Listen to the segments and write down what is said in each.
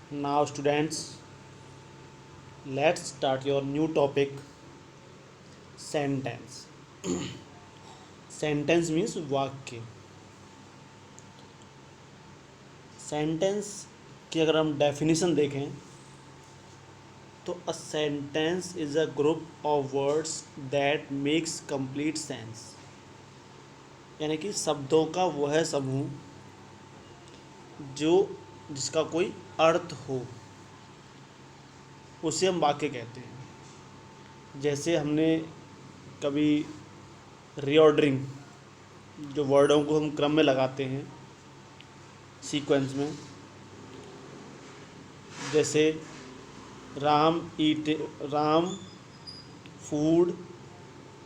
Now, students, let's start your new topic sentence. Sentence means वाक्य. Sentence की अगर हम डेफिनेशन देखें तो a sentence is a group of words that makes complete sense. यानी कि शब्दों का वह समूह जो जिसका कोई अर्थ हो उसे हम वाक्य कहते हैं. जैसे हमने कभी रीऑर्डरिंग, जो वर्डों को हम क्रम में लगाते हैं सीक्वेंस में, जैसे राम फूड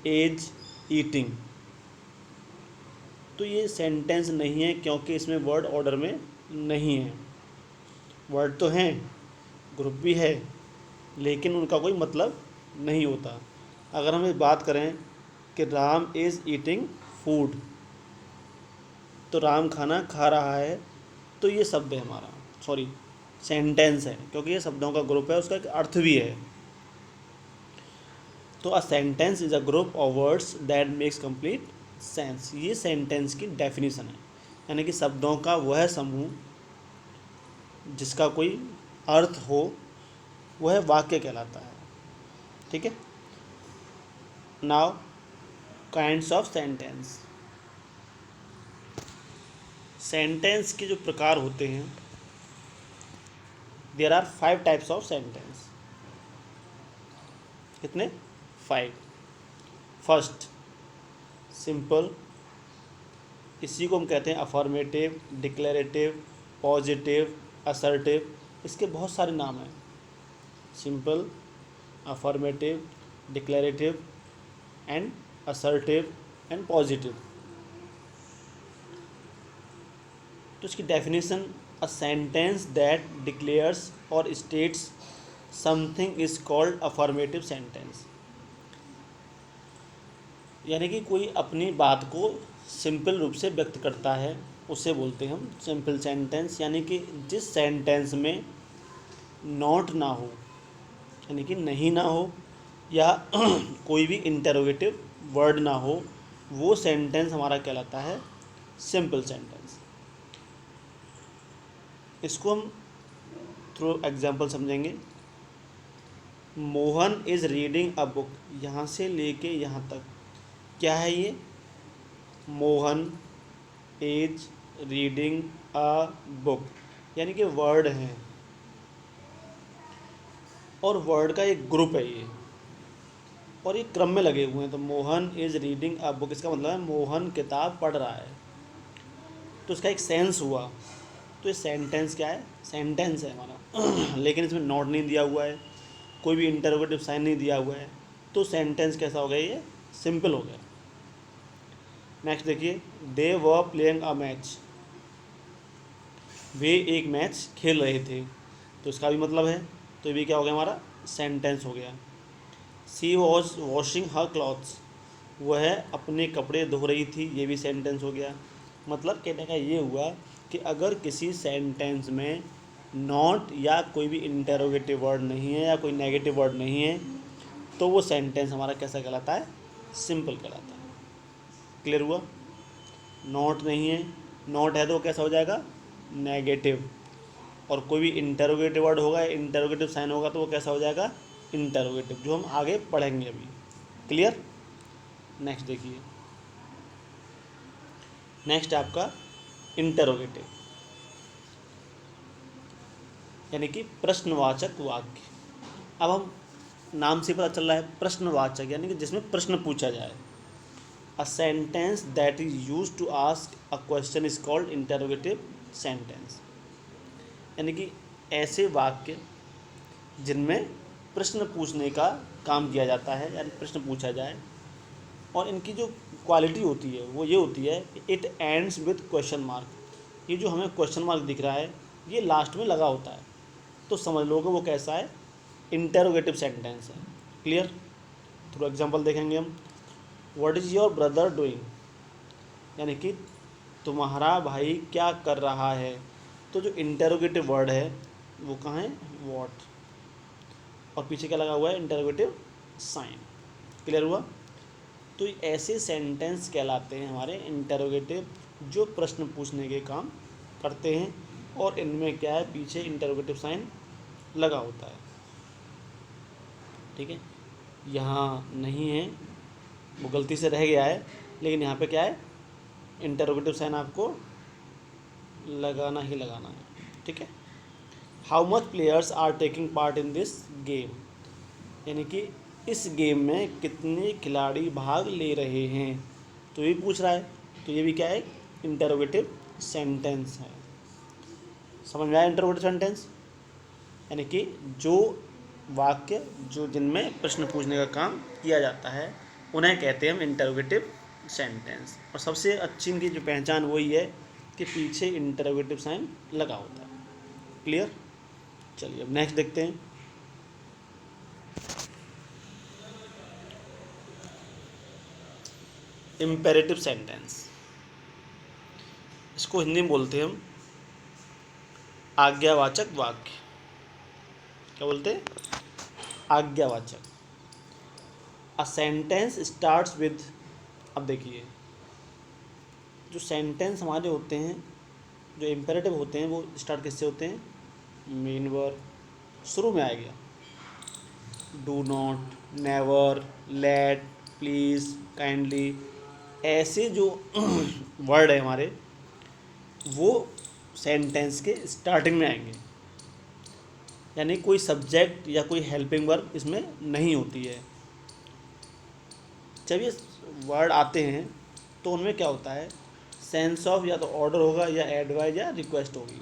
एज ईटिंग, तो ये सेंटेंस नहीं है क्योंकि इसमें वर्ड ऑर्डर में नहीं है. वर्ड तो हैं, ग्रुप भी है, लेकिन उनका कोई मतलब नहीं होता. अगर हम ये बात करें कि राम इज़ ईटिंग फूड, तो राम खाना खा रहा है, तो ये शब्द है हमारा, सॉरी सेंटेंस है, क्योंकि ये शब्दों का ग्रुप है, उसका एक अर्थ भी है. तो a sentence is a group of words that makes complete sense. ये सेंटेंस की डेफिनेशन है. यानी कि शब्दों का वह समूह जिसका कोई अर्थ हो वह वाक्य कहलाता है. ठीक है. Now, kinds of sentence. Sentence के जो प्रकार होते हैं, there are 5 types of sentence. कितने? 5. First, simple. इसी को हम कहते हैं अफर्मेटिव, डिक्लेरेटिव, पॉजिटिव, असर्टिव. इसके बहुत सारे नाम हैं. Simple, affirmative, declarative and assertive and positive. तो इसकी definition: a sentence that declares और states something is called affirmative sentence. यानी कि कोई अपनी बात को सिंपल रूप से व्यक्त करता है, उसे बोलते हैं हम सिंपल सेंटेंस. यानी कि जिस सेंटेंस में नॉट ना हो, यानी कि नहीं ना हो, या कोई भी इंटरोगेटिव वर्ड ना हो, वो सेंटेंस हमारा कहलाता है सिंपल सेंटेंस. इसको हम थ्रू एग्जांपल समझेंगे. Mohan is reading a book. यहाँ से लेके यहाँ तक क्या है ये? Mohan is reading a book, यानी कि वर्ड हैं और वर्ड का एक ग्रुप है ये, और ये क्रम में लगे हुए हैं. तो Mohan is reading a book, इसका मतलब है मोहन किताब पढ़ रहा है. तो इसका एक सेंस हुआ. तो ये सेंटेंस क्या है? सेंटेंस है हमारा. लेकिन इसमें नॉट नहीं दिया हुआ है, कोई भी इंटरोगेटिव साइन नहीं दिया हुआ है, तो सेंटेंस कैसा हो गया? ये सिंपल हो गया. नेक्स्ट देखिए, दे वर प्लेइंग अ मैच. वे एक मैच खेल रहे थे, तो इसका भी मतलब है. तो ये भी क्या हो गया? हमारा सेंटेंस हो गया. सी वॉज वॉशिंग हर क्लॉथ्स. वह अपने कपड़े धो रही थी, ये भी सेंटेंस हो गया. मतलब कहने का ये हुआ कि अगर किसी सेंटेंस में नॉट या कोई भी इंटरोगेटिव वर्ड नहीं है या कोई नेगेटिव वर्ड नहीं है, तो वो सेंटेंस हमारा कैसा कहलाता है? सिंपल कहलाता है. क्लियर हुआ? नॉट नहीं है, नॉट है तो वो कैसा हो जाएगा? नेगेटिव. और कोई भी इंटरोगेटिव वर्ड होगा, इंटरोगेटिव साइन होगा, तो वो कैसा हो जाएगा? इंटरोगेटिव, जो हम आगे पढ़ेंगे अभी. क्लियर? नेक्स्ट देखिए. नेक्स्ट आपका इंटरोगेटिव, यानी कि प्रश्नवाचक वाक्य. अब हम नाम से पता चल रहा है प्रश्नवाचक, यानी कि जिसमें प्रश्न पूछा जाए. A sentence that is use to ask a question is called interrogative sentence. यानी कि ऐसे वाक्य जिनमें प्रश्न पूछने का काम किया जाता है, यानी प्रश्न पूछा जाए. और इनकी जो क्वालिटी होती है वो ये होती है कि it ends with question mark. ये जो हमें क्वेश्चन मार्क दिख रहा है, ये लास्ट में लगा होता है, तो समझ लो कि वो कैसा है? इंटरोगेटिव सेंटेंस है. क्लियर? थ्रू एग्जांपल देखेंगे हम. What is your brother doing, यानी कि तुम्हारा भाई क्या कर रहा है. तो जो इंटरोगेटिव वर्ड है वो कहाँ है, व्हाट, और पीछे क्या लगा हुआ है, इंटरोगेटिव साइन। क्लियर हुआ? तो ऐसे सेंटेंस कहलाते हैं हमारे इंटरोगेटिव, जो प्रश्न पूछने के काम करते हैं, और इनमें क्या है, पीछे इंटरोगेटिव साइन लगा होता है। ठीक है, यहाँ नहीं है, वो गलती से रह गया है, लेकिन यहाँ पे क्या है, इंटरोगेटिव साइन आपको लगाना ही लगाना है। ठीक है। How much players are taking part in this game, यानी कि इस गेम में कितने खिलाड़ी भाग ले रहे हैं, तो ये पूछ रहा है। तो ये भी क्या है, इंटरोगेटिव सेंटेंस है। समझ में आया इंटरोगेटिव सेंटेंस? यानी कि जो वाक्य जो जिनमें प्रश्न पूछने का काम किया जाता है, उन्हें कहते हैं हम इंटरोगेटिव सेंटेंस। और सबसे अच्छी इनकी जो पहचान वही है कि पीछे इंटरोगेटिव साइन लगा होता है। क्लियर? चलिए अब नेक्स्ट देखते हैं। इम्पेरेटिव सेंटेंस, इसको हिंदी में बोलते हैं हम आज्ञावाचक वाक्य। क्या बोलते हैं? आज्ञावाचक। अ सेंटेंस स्टार्ट्स विद, अब देखिए जो सेंटेंस हमारे होते हैं, जो इम्पेरेटिव होते हैं, वो स्टार्ट किससे होते हैं, मेन वर्ब। शुरू में आ गया do not, never, let, please, kindly, ऐसे जो वर्ड है हमारे, वो सेंटेंस के स्टार्टिंग में आएंगे। यानी कोई सब्जेक्ट या कोई हेल्पिंग वर्ब इसमें नहीं होती है। जब ये वर्ड आते हैं तो उनमें क्या होता है, सेंस ऑफ या तो ऑर्डर होगा या एडवाइज या रिक्वेस्ट होगी।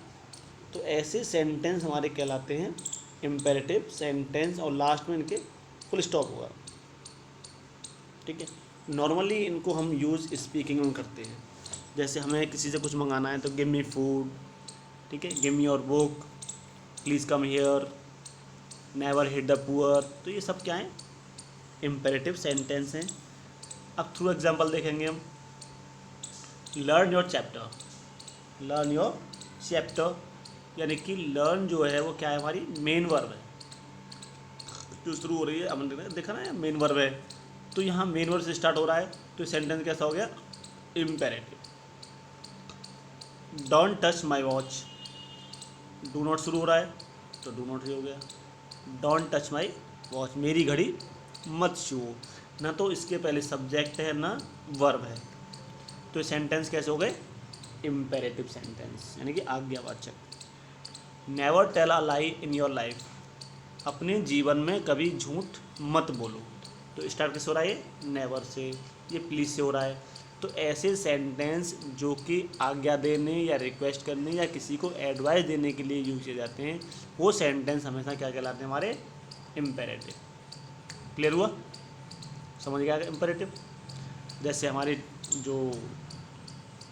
तो ऐसे सेंटेंस हमारे कहलाते हैं इम्पेरेटिव सेंटेंस, और लास्ट में इनके फुल स्टॉप होगा। ठीक है। नॉर्मली इनको हम यूज़ स्पीकिंग में करते हैं। जैसे हमें किसी से कुछ मंगाना है तो गिव मी फूड, ठीक है, give me your book, please come here, never hit the poor. तो ये सब क्या है, इम्पेरेटिव सेंटेंस हैं। अब थ्रू एग्जांपल देखेंगे हम। Learn your chapter, learn your chapter, यानी कि लर्न जो है वो क्या है, हमारी मेन वर्ब है जो शुरू हो रही है। हमने देखा ना, मेन वर्ब है, तो यहाँ मेन वर्ब से स्टार्ट हो रहा है, तो सेंटेंस कैसा हो गया, imperative. Don't touch my watch, do not शुरू हो रहा है तो डू नॉट ही हो गया। डोंट टच माई वॉच, मेरी घड़ी मत छुओ, ना तो इसके पहले सब्जेक्ट है ना वर्ब है, तो सेंटेंस कैसे हो गए, इम्पेरेटिव सेंटेंस, यानी कि आज्ञावाचक। Never tell a lie in your life, अपने जीवन में कभी झूठ मत बोलो। तो स्टार्ट किससे हो रहा है, नेवर से, ये प्लीज़ से हो रहा है। तो ऐसे सेंटेंस जो कि आज्ञा देने या रिक्वेस्ट करने या किसी को एडवाइस देने के लिए यूज किए जाते हैं, वो सेंटेंस हमेशा क्या कहलाते हैं, हमारे इम्पेरेटिव। क्लियर हुआ? समझ गया इम्पेरेटिव? जैसे हमारे जो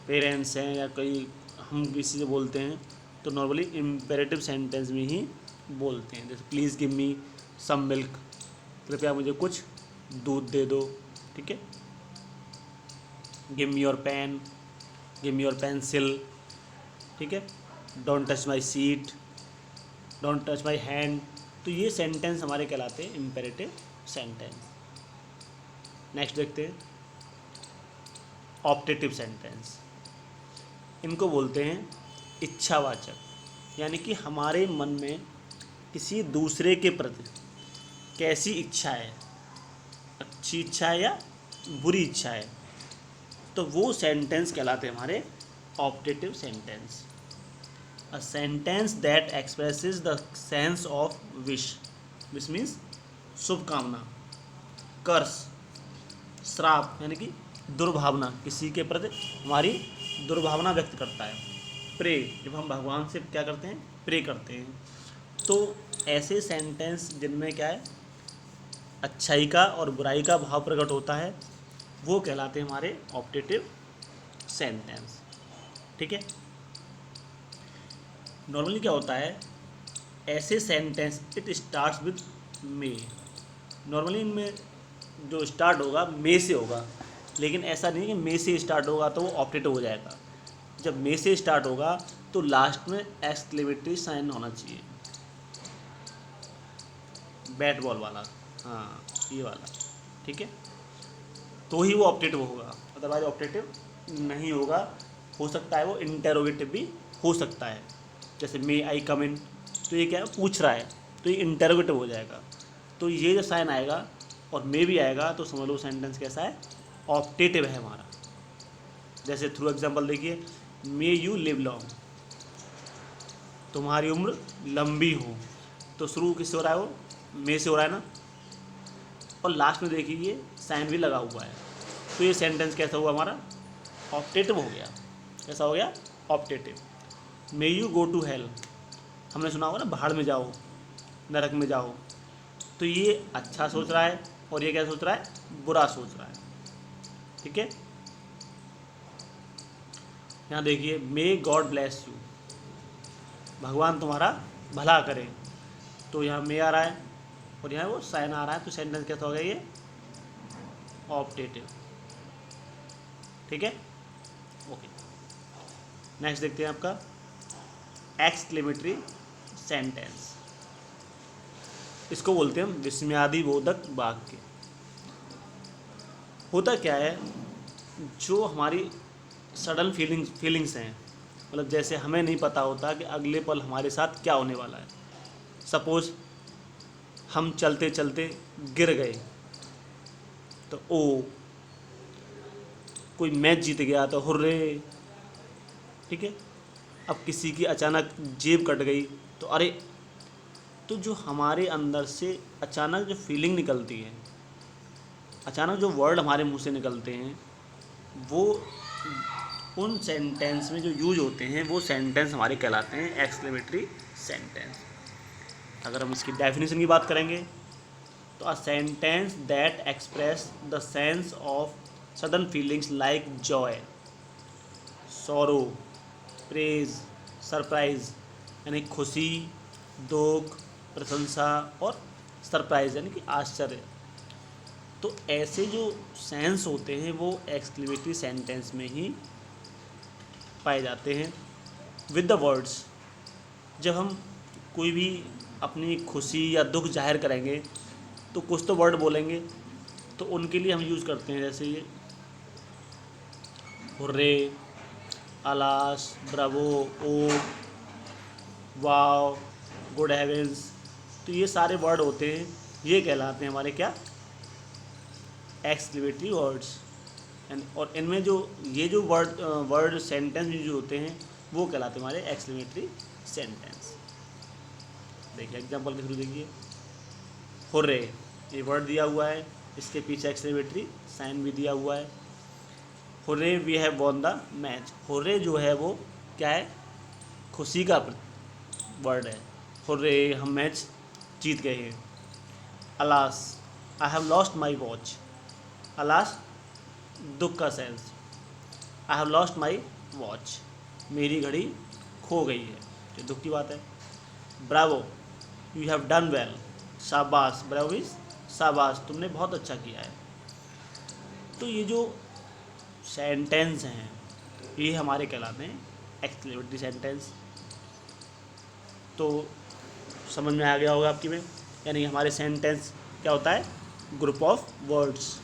पेरेंट्स हैं या कोई हम किसी से बोलते हैं तो नॉर्मली इम्पेरेटिव सेंटेंस में ही बोलते हैं। जैसे please give me some milk, कृपया मुझे कुछ दूध दे दो। ठीक है। Give me your pen, give me your pencil. ठीक है। Don't touch my seat, don't touch my hand. तो ये सेंटेंस हमारे कहलाते हैं इम्पेरेटिव सेंटेंस। नेक्स्ट देखते हैं ऑप्टेटिव सेंटेंस। इनको बोलते हैं इच्छावाचक, यानी कि हमारे मन में किसी दूसरे के प्रति कैसी इच्छा है, अच्छी इच्छा है या बुरी इच्छा है, तो वो सेंटेंस कहलाते हैं हमारे optative sentence. A sentence that expresses the sense of wish, wish means शुभकामना, कर्स, श्राप, यानी कि दुर्भावना, किसी के प्रति हमारी दुर्भावना व्यक्त करता है। प्रे, जब हम भगवान से क्या करते हैं, प्रे करते हैं। तो ऐसे सेंटेंस जिनमें क्या है, अच्छाई का और बुराई का भाव प्रकट होता है, वो कहलाते हैं हमारे ऑप्टेटिव सेंटेंस। ठीक है। नॉर्मली क्या होता है, ऐसे sentence it starts with may, normally इनमें जो स्टार्ट होगा मे से होगा, लेकिन ऐसा नहीं कि मे से स्टार्ट होगा तो वो ऑप्टेटिव हो जाएगा। जब मे से स्टार्ट होगा तो लास्ट में एक्सक्लेमेटरी साइन होना चाहिए। बैट बॉल वाला, हाँ ये वाला, ठीक है, तो ही वो ऑप्टेटिव होगा, अदरवाइज ऑप्टेटिव नहीं होगा। हो सकता है वो इंटेरोगेटिव भी हो सकता है, जैसे मे आई कम इन, तो ये क्या है, पूछ रहा है, तो ये इंटेरोगेटिव हो जाएगा। तो ये जो साइन आएगा और मे भी आएगा तो समझ लो सेंटेंस कैसा है, ऑप्टेटिव है हमारा। जैसे थ्रू एग्जांपल देखिए, मे यू लिव लॉन्ग, तुम्हारी उम्र लंबी हो, तो शुरू किससे हो रहा है, वो मे से हो रहा है ना, और लास्ट में देखिए ये साइन भी लगा हुआ है, तो ये सेंटेंस कैसा हुआ हमारा, ऑप्टेटिव हो गया। कैसा हो गया, optative. May you go to hell, हमने सुना होगा ना, बाहर में जाओ, नरक में जाओ, तो ये अच्छा सोच रहा है और ये क्या सोच रहा है, बुरा सोच रहा है, ठीक है। यहाँ देखिए, मे गॉड ब्लेस यू, भगवान तुम्हारा भला करे, तो यहाँ मे आ रहा है और यहाँ वो साइन आ रहा है, तो सेंटेंस कैसा हो गया, ये ऑप्टेटिव, ठीक है, ओके। नेक्स्ट देखते हैं आपका एक्सक्लेमेटरी सेंटेंस, इसको बोलते हैं हम विस्मयादि बोधक वाक्य। होता क्या है, जो हमारी सडन फीलिंग्स हैं, मतलब जैसे हमें नहीं पता होता कि अगले पल हमारे साथ क्या होने वाला है। सपोज हम चलते चलते गिर गए, तो ओ, कोई मैच जीत गया तो हुर्रे, ठीक है। अब किसी की अचानक जेब कट गई तो अरे, तो जो हमारे अंदर से अचानक जो फीलिंग निकलती है, अचानक जो वर्ड हमारे मुंह से निकलते हैं, वो उन सेंटेंस में जो यूज होते हैं वो सेंटेंस हमारे कहलाते हैं एक्सक्लेमेटरी सेंटेंस। अगर हम इसकी डेफिनेशन की बात करेंगे तो अ sentence that express the sense of sudden feelings like Joy, sorrow, praise, surprise, यानी खुशी, दुख, प्रशंसा और सरप्राइज यानी कि आश्चर्य। तो ऐसे जो सेंस होते हैं वो एक्सक्लेमेटरी सेंटेंस में ही पाए जाते हैं। विद द वर्ड्स, जब हम कोई भी अपनी खुशी या दुख जाहिर करेंगे तो कुछ तो वर्ड बोलेंगे, तो उनके लिए हम यूज़ करते हैं, जैसे ये हुर्रे, अलास, ब्रावो, ओ, वाव, गुड हेवेंस, तो ये सारे वर्ड होते हैं, ये कहलाते हैं हमारे क्या, एक्सक्लेमेटरी वर्ड्स। और इनमें जो ये जो वर्ड सेंटेंस जो होते हैं वो कहलाते हैं हमारे एक्सक्लेमेटरी सेंटेंस। देखिए एग्जांपल के थ्रू देखिए, हुर्रे, ये वर्ड दिया हुआ है, इसके पीछे एक्सक्लेमेटरी साइन भी दिया हुआ है। Hurray we have won the match, hurray जो है वो क्या है, खुशी का वर्ड है, हुर्रे हम मैच जीत गए हैं। Alas, I have lost my watch, alas दुख का sense, I have lost my watch, मेरी घड़ी खो गई है, ये दुख की बात है। Bravo, you have done well, शाबाश, ब्रावो इज शाबाश, तुमने बहुत अच्छा किया है। तो ये जो सेंटेंस हैं ये हमारे कहलाते हैं एक्सक्लेमेटरी सेंटेंस। तो समझ में आ गया होगा आपकी में, यानी हमारे सेंटेंस क्या होता है, group of words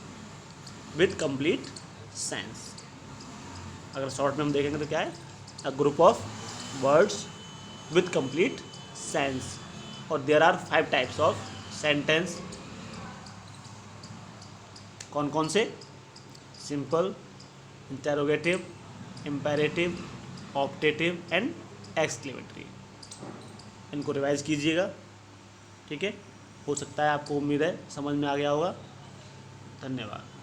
with complete sense. अगर शॉर्ट में हम देखेंगे तो क्या है, a group of words with complete sense. और there are 5 types of sentence. कौन कौन से, simple, interrogative, imperative, optative and exclamatory. इनको रिवाइज कीजिएगा, ठीक है। हो सकता है आपको, उम्मीद है समझ में आ गया होगा। धन्यवाद।